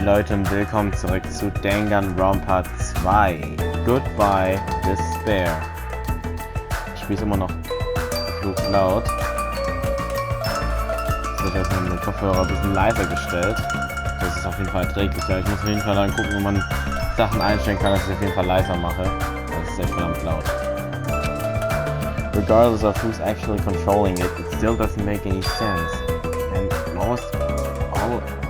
Leute und willkommen zurück zu Danganronpa 2. Goodbye, Despair. Ich spiele immer noch flucht laut. Das wird jetzt mit dem Kopfhörer ein bisschen leiser gestellt. Das ist auf jeden Fall erträglicher. Ich muss auf jeden Fall dann gucken, ob man Sachen einstellen kann, dass ich es auf jeden Fall leiser mache. Das ist echt verdammt laut. Regardless of who's actually controlling it, it still doesn't make any sense. And what was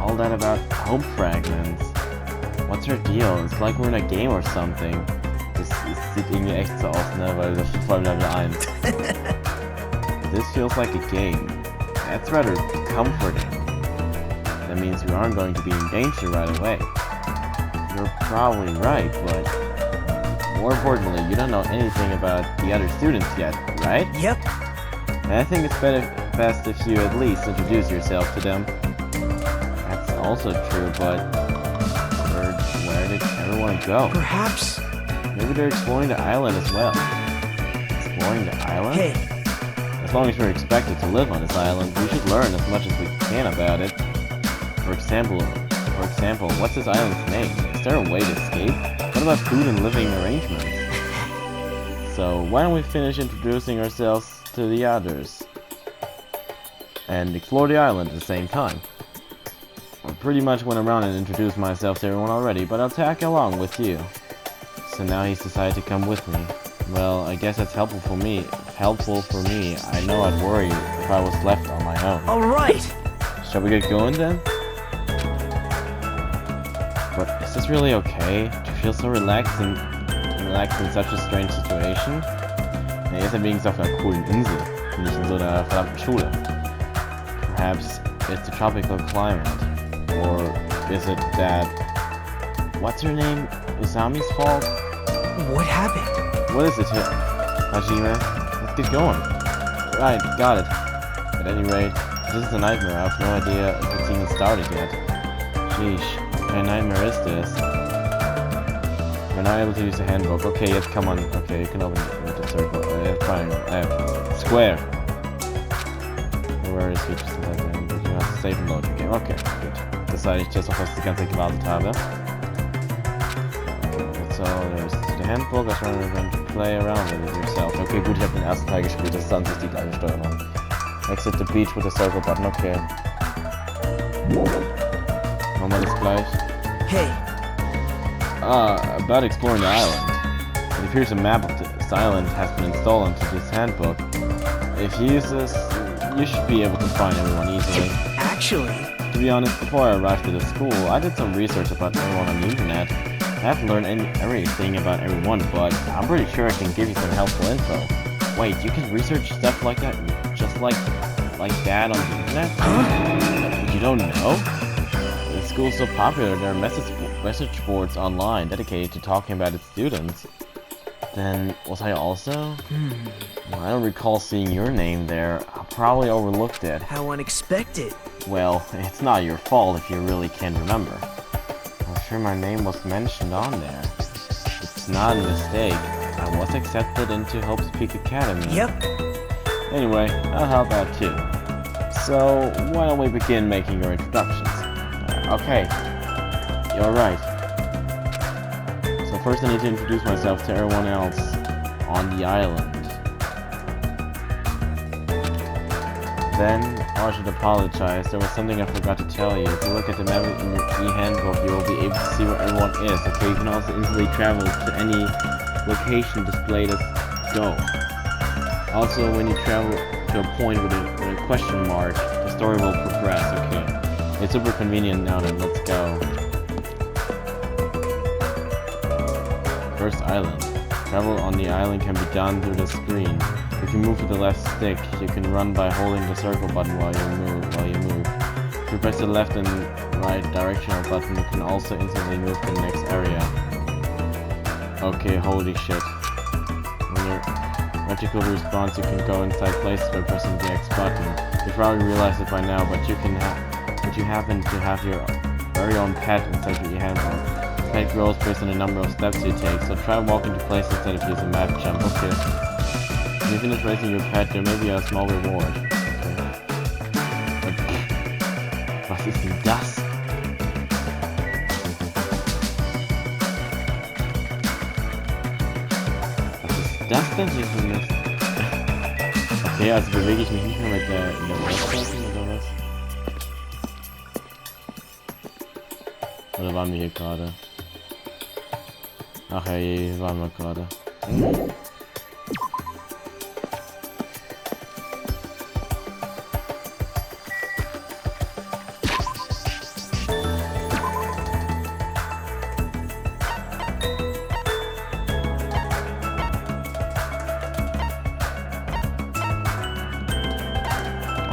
all that about hope fragments? What's her deal? It's like we're in a game or something. Das sieht irgendwie echt so aus, ne? Weil das steht vor allem Level 1. This feels like a game. That's rather comforting. That means we aren't going to be in danger right away. You're probably right, but more importantly, you don't know anything about the other students yet, right? Yep. And I think it's best if you at least introduce yourself to them. That's also true, but where did everyone go? Perhaps. Maybe they're exploring the island as well. Exploring the island? Hey. As long as we're expected to live on this island, we should learn as much as we can about it. For example, what's this island's name? Is there a way to escape? What about food and living arrangements? So, why don't we finish introducing ourselves to the others? And explore the island at the same time. I pretty much went around and introduced myself to everyone already, but I'll tag along with you. So now he's decided to come with me. Well, I guess that's helpful for me. I know I'd worry if I was left on my own. Alright! Shall we get going then? But is this really okay? To feel so relaxed in such a strange situation? Na, er ist ja wenigstens auf einer coolen Insel, nicht in so einer verdammten Schule. Perhaps it's the tropical climate. Or is it that... What's her name? Usami's fault? What happened? What is it, Hajime? Let's get going. Right, got it. At any rate, this is a nightmare. I have no idea if it's even started yet. Sheesh, what kind of nightmare is this? We're not able to use the handbook. Okay, yes, come on. Okay, you can open it with the circle. Triangle. Square. Where is he? Just like that. You have to save and load the game. Okay, gut. Das sage ich jetzt auch, was ich die ganze Zeit gewartet habe. So, there's the handbook. I was going to play around with it yourself. Okay, gut, ich habe den ersten Teil gespielt. Das ist an sich die gleiche Steuerung. Exit the beach with the circle button. Okay. Machen wir das gleich. Hey. About exploring the island. It appears a map of this island has been installed into this handbook. If you use this, you should be able to find everyone easily. Actually... To be honest, before I arrived at the school, I did some research about everyone on the internet. I haven't learned everything about everyone, but I'm pretty sure I can give you some helpful info. Wait, you can research stuff like that, just like that on the internet? Huh? You don't know? The school's so popular, there are message boards online dedicated to talking about its students. Then, was I also? Well, I don't recall seeing your name there. I probably overlooked it. How unexpected. Well, it's not your fault if you really can't remember. I'm sure my name was mentioned on there. It's not a mistake. I was accepted into Hope's Peak Academy. Yep. Anyway, I'll help out too. So, why don't we begin making your introductions? Okay, you're right. So first I need to introduce myself to everyone else on the island. Then, I should apologize, there was something I forgot to tell you. If you look at the map in your e-handbook, you will be able to see where everyone is. Okay, you can also easily travel to any location displayed as go. Also, when you travel to a point with a question mark, the story will progress. Okay, it's super convenient now then, let's go. First island. Travel on the island can be done through the screen. If you move with the left stick, you can run by holding the circle button while you move. If you press the left and right directional button, you can also instantly move to the next area. Okay, holy shit. When you're vertical response, you can go inside places by pressing the X button. You probably realized it by now, but you happen to have your very own pet inside your handbook. Pet grows based on the number of steps you take, so try walking to places instead of using map jump. Okay. When you finish raising your pet, there may be a small reward. Okay. Was ist denn das? das denn hier für Mist? Okay, also bewege ich mich nicht mehr mit der Maus-Button oder was? Oder waren wir hier gerade? Ach ja, hier waren wir gerade.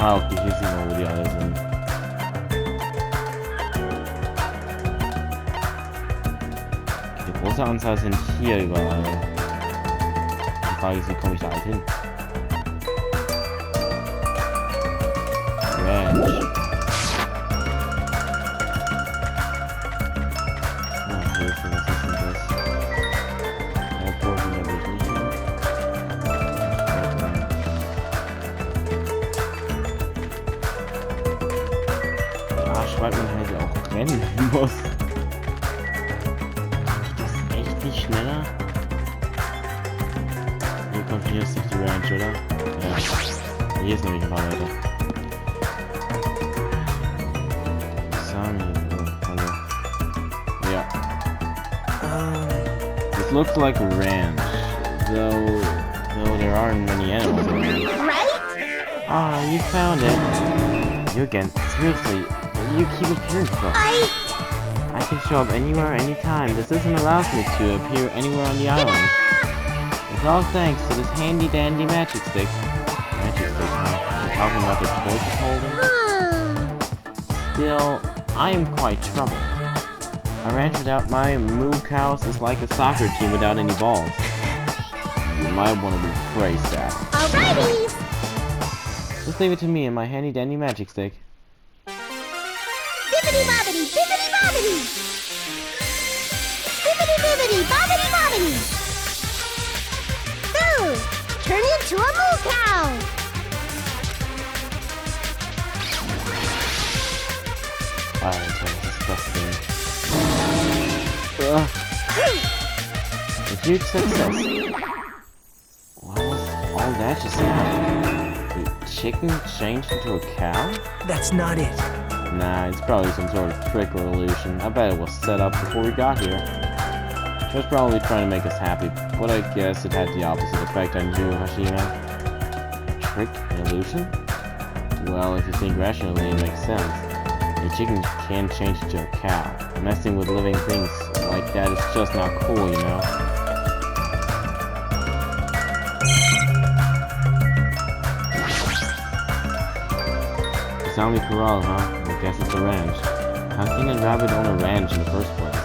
Ah, okay, hier sehen wir, wo die alle sind. Die große Anzahl sind hier überall. Die Frage ist, wie komme ich da halt hin? Ranch. Ah, Hilfe, was ist denn das? Airport, da will ich nicht hin. Weil man halt auch rennen muss. Geht das echt nicht schneller? Hier kommt hier ist die Range, oder? Ja. Hier ist nämlich ein paar weiter. Sami, oh, hallo. Ja. This looks like a ranch, though there aren't many animals over here. Right? Ah, you found it. You again. Seriously. You keep appearing for? I can show up anywhere, anytime. The system allows me to appear anywhere on the island. It's all thanks to this handy-dandy magic stick. Magic stick, huh? You're talking about the tortoise holder? Still, I am quite troubled. A ranch without my moo cows is like a soccer team without any balls. You might want to rephrase that. Alrighty! Just leave it to me and my handy-dandy magic stick. Bibbidi bobbidi, bibbidi bobbidi! Bibbidi bibbidi, bobbidi bobbidi! Boo! Turn into a moo cow! Alright, that's disgusting. A huge success. What was all that just now? The chicken changed into a cow? That's not it. Nah, it's probably some sort of trick or illusion. I bet it was set up before we got here. She was probably trying to make us happy, but I guess it had the opposite effect on you, Hashima. Trick? An illusion? Well, if you think rationally, it makes sense. A chicken can change into a cow. Messing with living things like that is just not cool, you know? Zombie corral, huh? I guess it's a ranch. How can a rabbit own a ranch in the first place?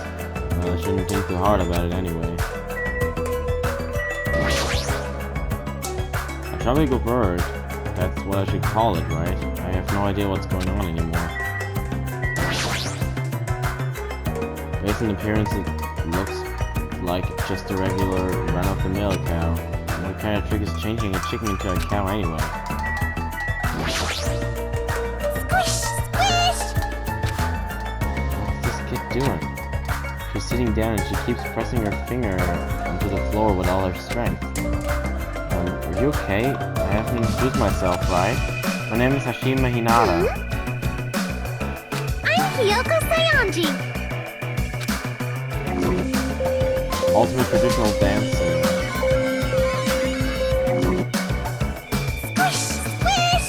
Well, I shouldn't think too hard about it anyway. A tropical bird. That's what I should call it, right? I have no idea what's going on anymore. Based on appearance, it looks like just a regular run-of-the-mill cow. What kind of trick is changing a chicken into a cow anyway? Doing? She's sitting down and she keeps pressing her finger onto the floor with all her strength. Are you okay? I haven't introduced myself, right? My name is Hashima Hinata. I'm Kyoko Sayanji! Ultimate traditional dancing. Squish! Squish!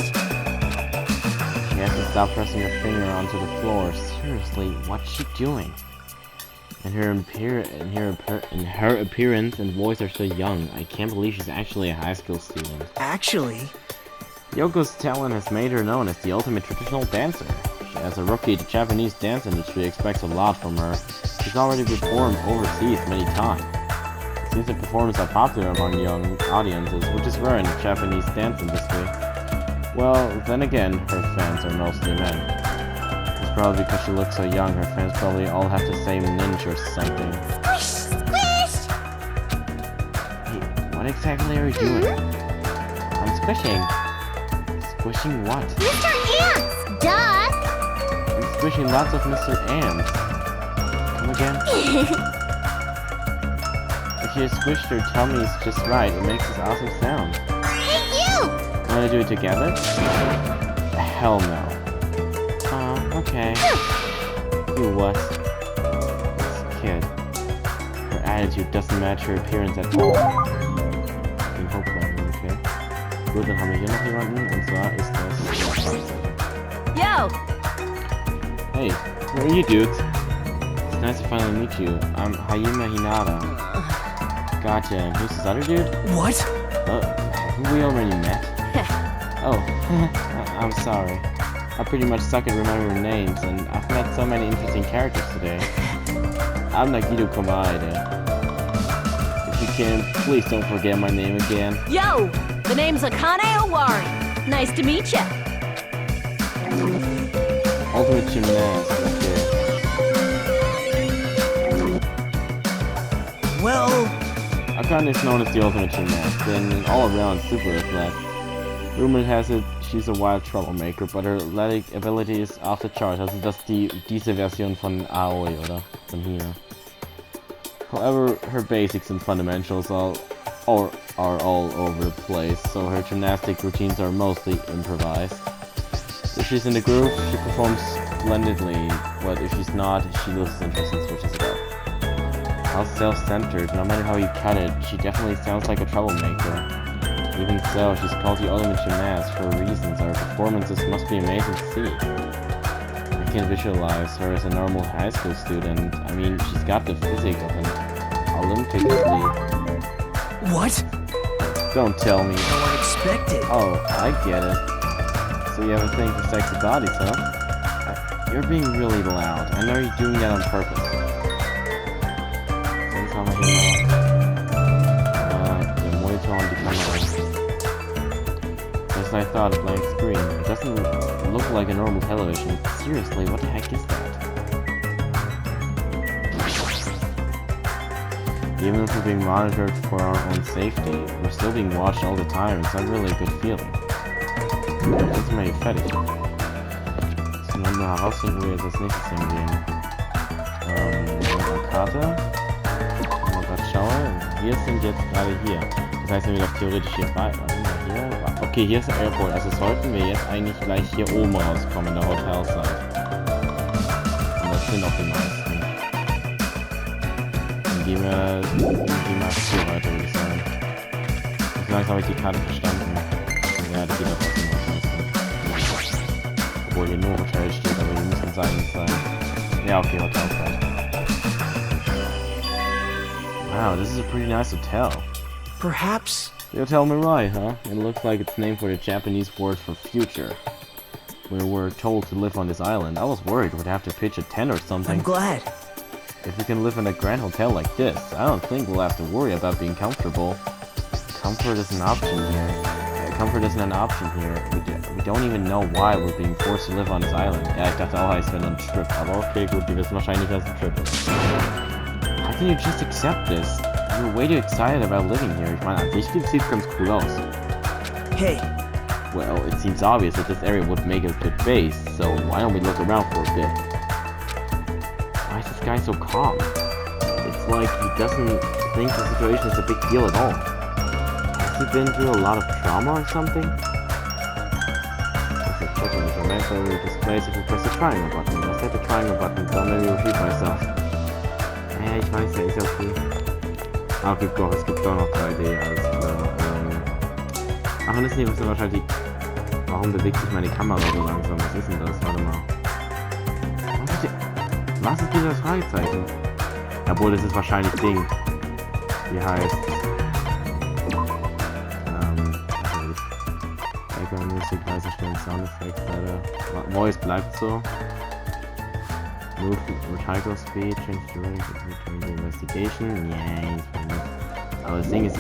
She has to stop pressing her finger onto the floor. Seriously, what's she doing? And her appearance and voice are so young. I can't believe she's actually a high school student. Actually, Yoko's talent has made her known as the ultimate traditional dancer. As a rookie, the Japanese dance industry expects a lot from her. She's already performed overseas many times. It seems that performances are popular among young audiences, which is rare in the Japanese dance industry. Well, then again, her fans are mostly men. Probably because she looks so young, her fans probably all have the same ninja or something. Squish! Squish! Hey, what exactly are you doing? I'm squishing. Squishing what? Mr. Ants! Duh! I'm squishing lots of Mr. Ants. Come again? A your squished your tummy is just right. It makes this awesome sound. Hey, you! Wanna do it together? Hell no. Okay. You what? This kid. Her attitude doesn't match her appearance at all. Den Hauptwagen, okay. Gut, dann haben wir hier noch jemanden, und zwar ist das... Yo! Hey, who are you dudes? It's nice to finally meet you. I'm Hayuma Hinata. Gotcha. Who's this other dude? What? Haven't we already met? Oh, I'm sorry. I pretty much suck at remembering names, and I've met so many interesting characters today. I'm Nagido Komaide. If you can, please don't forget my name again. Yo! The name's Akane Owari. Nice to meet ya. Ultimate Gymnast, okay. Well, Akane is known as the Ultimate Gymnast, and an all-around super athlete. Rumor has it she's a wild troublemaker, but her athletic ability is off the charts. Also das ist diese Version von Aoi, oder? Von hier. However, her basics and fundamentals are all over the place, so her gymnastic routines are mostly improvised. If she's in the groove, she performs splendidly, but if she's not, she loses interest and switches it up. How self-centered, no matter how you cut it, she definitely sounds like a troublemaker. Even so, she's called the Ultimate Gymnast for reasons. Her performances must be amazing to see. I can't visualize her as a normal high school student. I mean, she's got the physique of an Olympic athlete. what? Don't tell me. No one expected. Oh, I get it. So you have a thing for sexy bodies, huh? You're being really loud. I know you're doing that on purpose. Sonst haben wir hier noch den Monitor und die Kamera. As I thought, a blank screen. It doesn't look like a normal television. Seriously, what the heck is that? Even if we're being monitored for our own safety, we're still being watched all the time. It's not really a good feeling. Jetzt sind wir hier fertig. Jetzt müssen wir nur herausfinden, wo wir jetzt als nächstes hingehen. Karte. Wenn man gerade schaue, wir sind jetzt gerade hier. Das heißt, wenn wir doch theoretisch hier bei... Hier. Okay, hier ist der Airport. Also sollten wir jetzt eigentlich gleich hier oben rauskommen, in der Hotel-Site. Und das sind auch die meisten. Dann gehen wir mal hier weiter, würde ich sagen. Vielleicht habe ich die Karte verstanden. Ja, das geht auch aus dem Hotel. Obwohl hier nur Hotel steht, aber wir müssen seitlich sein. Ja, okay, Hotel-Site. Wow, this is a pretty nice hotel. Perhaps. The Hotel Mirai, huh? It looks like it's named for the Japanese word for future. We were told to live on this island. I was worried we'd have to pitch a tent or something. I'm glad. If we can live in a grand hotel like this, I don't think we'll have to worry about being comfortable. Comfort is an option here. Comfort isn't an option here. We don't even know why we're being forced to live on this island. Ja, ich dachte auch, heißt wenn ein Trip. Aber okay, gut, wir wissen wahrscheinlich, dass es ein Trip ist. How can you just accept this? You're way too excited about living here. Ich meine, an sich sieht es ganz cool aus. Hey, Well, it seems obvious that this area would make a good base, so why don't we look around for a bit? Why is this guy so calm? It's like he doesn't think the situation is a big deal at all. Has he been through a lot of trauma or something? If you're checking if your map over displays if you press the triangle button. I said the triangle button, don't let me repeat myself. Ja, ich weiß, ja, ist ja okay. Ah, okay, doch, es gibt doch noch 3D, alles klar. Ach, und das hier ist ja wahrscheinlich... Warum bewegt sich meine Kamera so langsam? Was ist denn das? Warte mal. Was ist dieses Fragezeichen? Obwohl, das ist wahrscheinlich Ding. Wie heißt... Musik, leise stellen, Soundeffekte, Voice bleibt so. Move Title Speed, change during the investigation. Yeah, ist fine. Aber das Ding ist,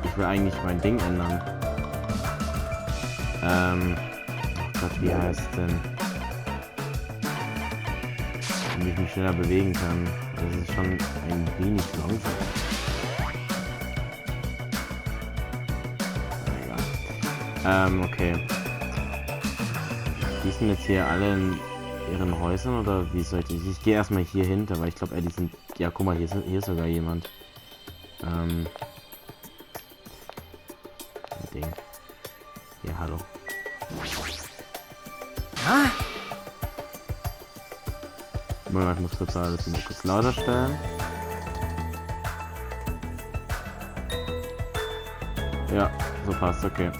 ich will eigentlich mein Ding ändern. Oh Gott, wie heißt es denn? Damit ich mich schneller bewegen kann. Das ist schon ein wenig langsam. Okay. Die sind jetzt hier alle in ihren Häusern oder wie soll ich... Ich gehe erstmal hier hinter, weil ich glaube, die sind... Ja, guck mal, hier ist sogar jemand. Ding. Ja, hallo. Huh? Moment, ich muss kurz alles mal kurz lauter stellen. Ja, so passt, okay.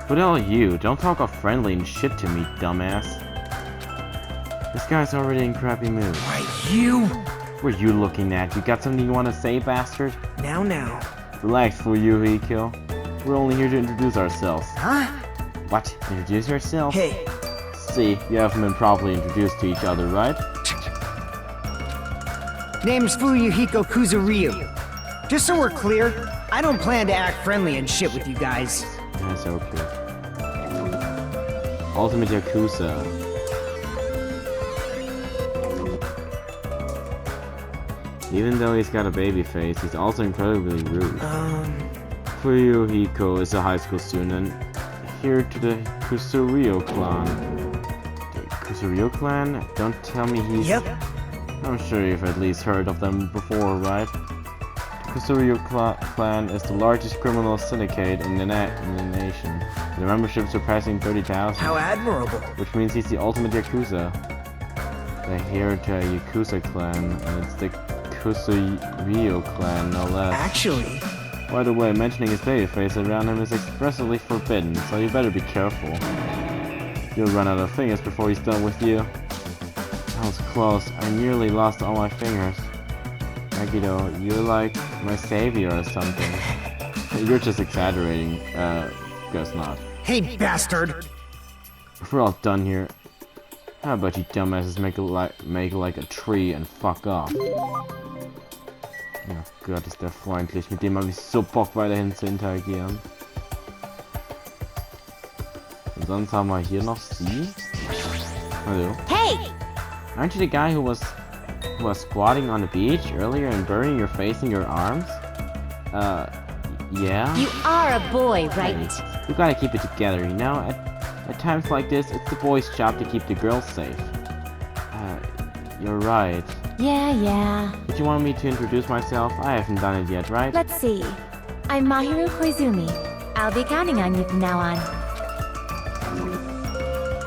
Who the hell are you? Don't talk all friendly and shit to me, dumbass. This guy's already in crappy mood. Why, you? What are you looking at? You got something you want to say, bastard? Now. Relax, Fuyuhiko. We're only here to introduce ourselves. Huh? What? Introduce yourself? Hey, See, you haven't been properly introduced to each other, right? name's Fuyuhiko Kuzuryu. Just so we're clear, I don't plan to act friendly and shit with you guys. That's okay. Ultimate Yakuza. Even though he's got a baby face, he's also incredibly rude. Fuyuhiko is a high school student, here to the Kusuryo clan. The Kusuryo clan? Don't tell me he's... Yep. I'm sure you've at least heard of them before, right? The Kusuryo clan is the largest criminal syndicate in the nation. The membership surpassing 30,000. How admirable. Which means he's the ultimate Yakuza. They're here to a Yakuza clan, and it's the Kusuryo clan, no less. Actually, By the way, mentioning his babyface around him is expressly forbidden, so you better be careful. You'll run out of fingers before he's done with you. That was close. I nearly lost all my fingers. Megiddo, you're like my savior or something. You're just exaggerating. Guess not. hey bastard! If we're all done here, how about you dumbasses make like a tree and fuck off? Ja Gott, ist der freundlich. Mit dem habe ich so Bock weiterhin zu interagieren. Und sonst haben wir hier noch sie. Hallo. Hey! Aren't you the guy who was squatting on the beach earlier and burying your face in your arms? Yeah? You are a boy, right? You gotta keep it together, you know? At times like this, it's the boys' job to keep the girls safe. You're right. Yeah. Did you want me to introduce myself? I haven't done it yet, right? Let's see. I'm Mahiru Koizumi. I'll be counting on you from now on.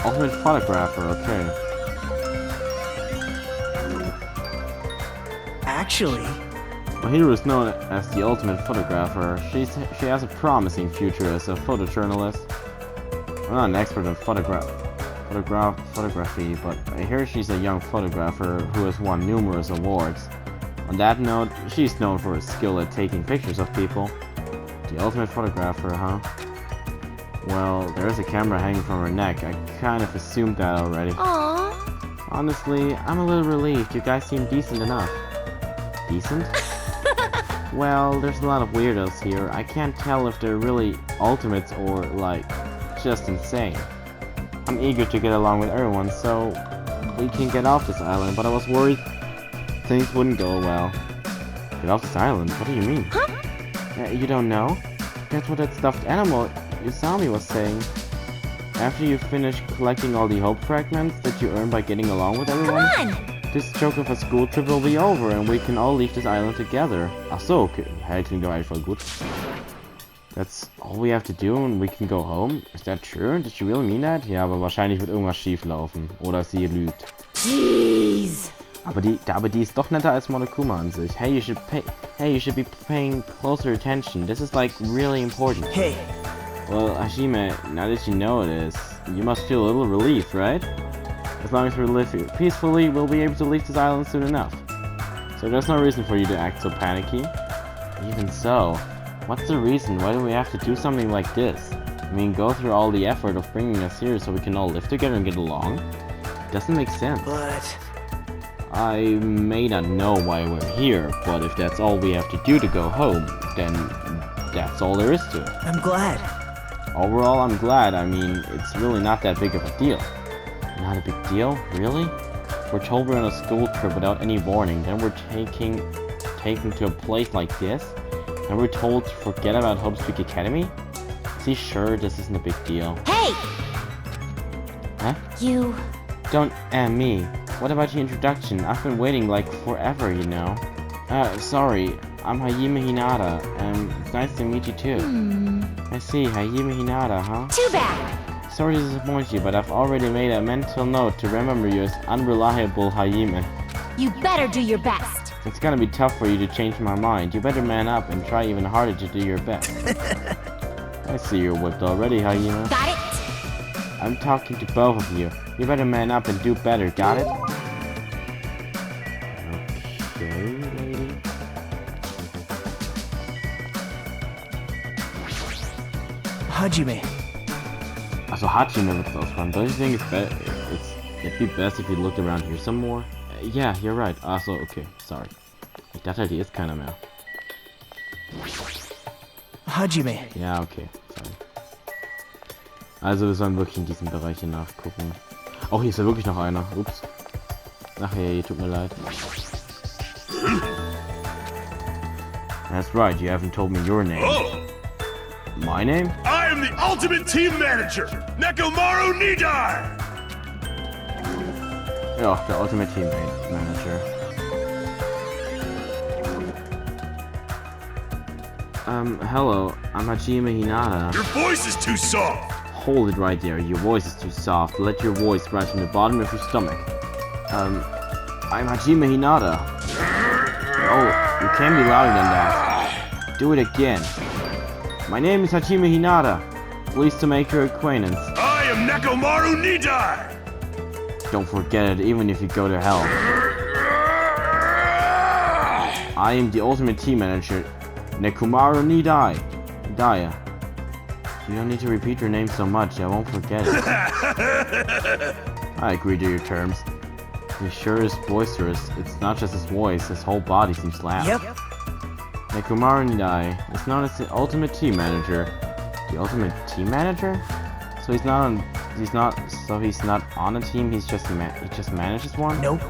Ultimate photographer, okay. Actually, Mahiru is known as the ultimate photographer. She has a promising future as a photojournalist. I'm not an expert in photography, but I hear she's a young photographer who has won numerous awards. On that note, she's known for her skill at taking pictures of people. The ultimate photographer, huh? Well, there's a camera hanging from her neck. I kind of assumed that already. Aww. Honestly, I'm a little relieved. You guys seem decent enough. Decent? Well, there's a lot of weirdos here. I can't tell if they're really ultimates or, like, just insane. I'm eager to get along with everyone, so we can get off this island, but I was worried things wouldn't go well. Get off this island? What do you mean? Huh? You don't know? That's what that stuffed animal Usami was saying. After you finish collecting all the hope fragments that you earn by getting along with everyone, Come on! this joke of a school trip will be over and we can all leave this island together. Ach so, okay. Hey, klingt doch eigentlich voll gut. That's all we have to do and we can go home? Is that true? Did she really mean that? Ja, aber wahrscheinlich wird irgendwas schief laufen. Oder sie lügt. Jeez! Aber die ist doch netter als Monokuma an sich. Hey, you should be paying closer attention. This is like really important. hey, Well, Hashime, now that you know it is, you must feel a little relief, right? As long as we live here peacefully, we'll be able to leave this island soon enough. So there's no reason for you to act so panicky. Even so, what's the reason? Why do we have to do something like this? I mean, go through all the effort of bringing us here so we can all live together and get along? It doesn't make sense. but I may not know why we're here, but if that's all we have to do to go home, then that's all there is to it. I'm glad. Overall, I'm glad. I mean, it's really not that big of a deal. Not a big deal? Really? We're told we're on a school trip without any warning, then we're taken to a place like this, and we're told to forget about Hope Speak Academy? Is he sure this isn't a big deal? Hey! Huh? You... Don't me. What about your introduction? I've been waiting like forever, you know. Sorry. I'm Hajime Hinata. It's nice to meet you too. I see, Hajime Hinata, huh? Too bad. Sorry to disappoint you, but I've already made a mental note to remember you as unreliable Hajime. You better do your best. It's gonna be tough for you to change my mind. You better man up and try even harder to do your best. I see you're whipped already, Hajime. Got it? I'm talking to both of you. You better man up and do better, got it? Okay, lady. Hajime. Also, Hajime with those ones. Don't you think it'd be best if you looked around here some more? Yeah, you're right. Also, okay, sorry. Ich dachte halt, hier ist keiner mehr. Hajime. Ja, okay, sorry. Also, wir sollen wirklich in diesem Bereich hier nachgucken. Oh, hier ist ja wirklich noch einer. Ups. Ach hey, tut mir leid. That's right, you haven't told me your name. Oh! My name? I am the ultimate team manager, Nekomaru Nidai! Ja, der Ultimate Team Manager. Hello, I'm Hajime Hinata. Your voice is too soft! Hold it right there, your voice is too soft. Let your voice rise from the bottom of your stomach. I'm Hajime Hinata. Oh, you can't be louder than that. Do it again. My name is Hajime Hinata. Pleased to make your acquaintance. I am Nekomaru Nidai! Don't forget it, even if you go to hell. I am the ultimate team manager, Nekomaru Nidai. Daya. You don't need to repeat your name so much, I won't forget it. I agree to your terms. He sure is boisterous. It's not just his voice, his whole body seems loud. Yep. Nekomaru Nidai is known as the ultimate team manager. The ultimate team manager? So he's not on a team, he just manages one? Nope.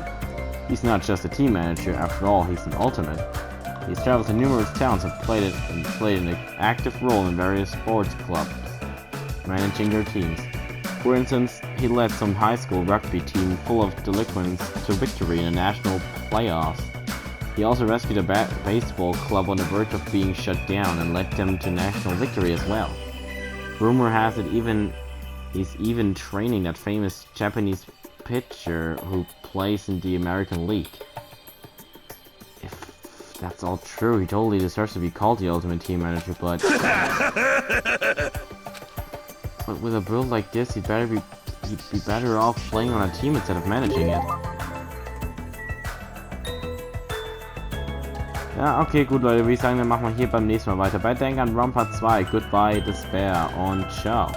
He's not just a team manager, after all, he's an ultimate. He's traveled to numerous towns and played an active role in various sports clubs, managing their teams. For instance, he led some high school rugby team full of delinquents to victory in the national playoffs. He also rescued a baseball club on the verge of being shut down and led them to national victory as well. Rumor has it he's even training that famous Japanese pitcher who plays in the American League. If that's all true, he totally deserves to be called the ultimate team manager, but with a build like this, he'd be better off playing on a team instead of managing it. Ja, okay, gut Leute, würde ich sagen, dann machen wir hier beim nächsten Mal weiter bei Danganronpa 2. Goodbye, Despair und ciao.